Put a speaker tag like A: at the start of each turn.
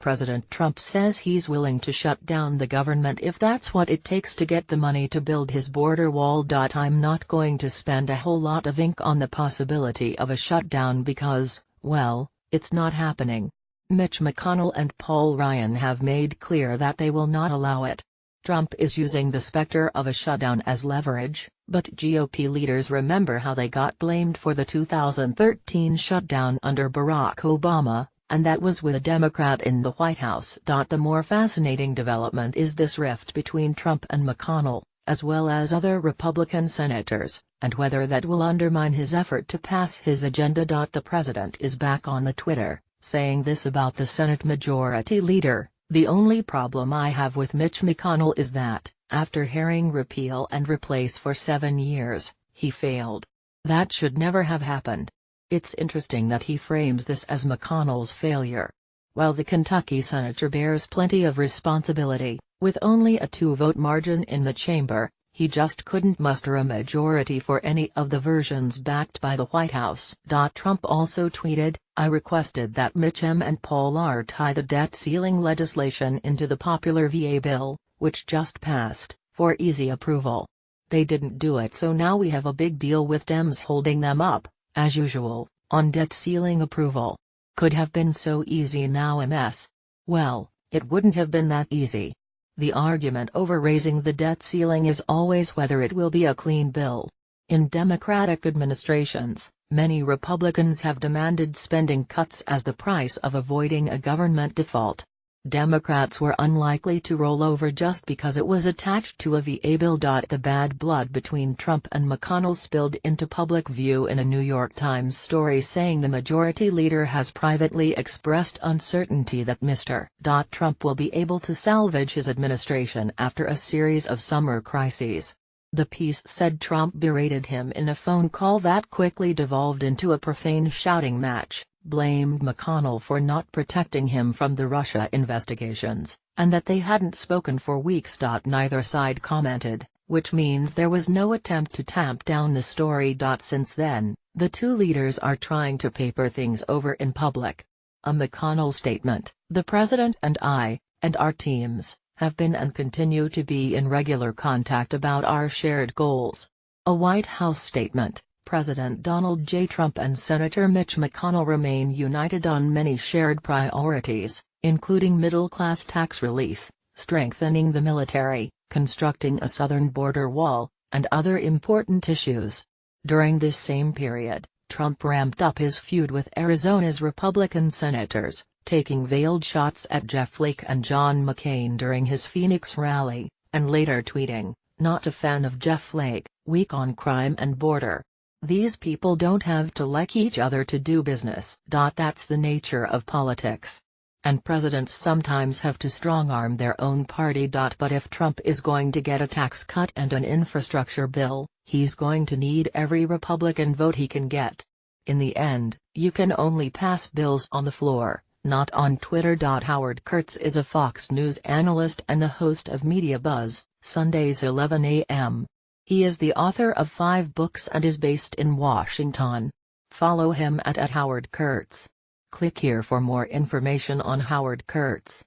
A: President Trump says he's willing to shut down the government if that's what it takes to get the money to build his border wall. I'm not going to spend a whole lot of ink on the possibility of a shutdown because, well, it's not happening. Mitch McConnell and Paul Ryan have made clear that they will not allow it. Trump is using the specter of a shutdown as leverage, but GOP leaders remember how they got blamed for the 2013 shutdown under Barack Obama, and that was with a Democrat in the White House. The more fascinating development is this rift between Trump and McConnell, as well as other Republican senators, and whether that will undermine his effort to pass his agenda. The president is back on the Twitter, saying this about the Senate Majority Leader: "The only problem I have with Mitch McConnell is that, after hearing repeal and replace for 7 years, he failed. That should never have happened." It's interesting that he frames this as McConnell's failure. While the Kentucky senator bears plenty of responsibility, with only a 2-vote margin in the chamber, he just couldn't muster a majority for any of the versions backed by the White House. Trump also tweeted, "I requested that Mitch and Paul R tie the debt ceiling legislation into the popular VA bill, which just passed, for easy approval. They didn't do it, so now we have a big deal with Dems holding them up, as usual, on debt ceiling approval. Could have been so easy, now a mess." Well, it wouldn't have been that easy. The argument over raising the debt ceiling is always whether it will be a clean bill. In Democratic administrations, many Republicans have demanded spending cuts as the price of avoiding a government default. Democrats were unlikely to roll over just because it was attached to a VA bill. The bad blood between Trump and McConnell spilled into public view in a New York Times story saying the majority leader has privately expressed uncertainty that Mr. Trump will be able to salvage his administration after a series of summer crises. The piece said Trump berated him in a phone call that quickly devolved into a profane shouting match, blamed McConnell for not protecting him from the Russia investigations, and that they hadn't spoken for weeks. Neither side commented, which means there was no attempt to tamp down the story. Since then, the two leaders are trying to paper things over in public. A McConnell statement: "The president and I, and our teams, have been and continue to be in regular contact about our shared goals." A White House statement: "President Donald J. Trump and Senator Mitch McConnell remain united on many shared priorities, including middle-class tax relief, strengthening the military, constructing a southern border wall, and other important issues." During this same period, Trump ramped up his feud with Arizona's Republican senators, taking veiled shots at Jeff Flake and John McCain during his Phoenix rally, and later tweeting, "Not a fan of Jeff Flake, weak on crime and border. These people don't have to like each other to do business." That's the nature of politics. And presidents sometimes have to strong-arm their own party. But if Trump is going to get a tax cut and an infrastructure bill, he's going to need every Republican vote he can get. In the end, you can only pass bills on the floor, not on Twitter. Howard Kurtz is a Fox News analyst and the host of Media Buzz, Sundays 11 a.m. He is the author of 5 books and is based in Washington. Follow him at @HowardKurtz. Click here for more information on Howard Kurtz.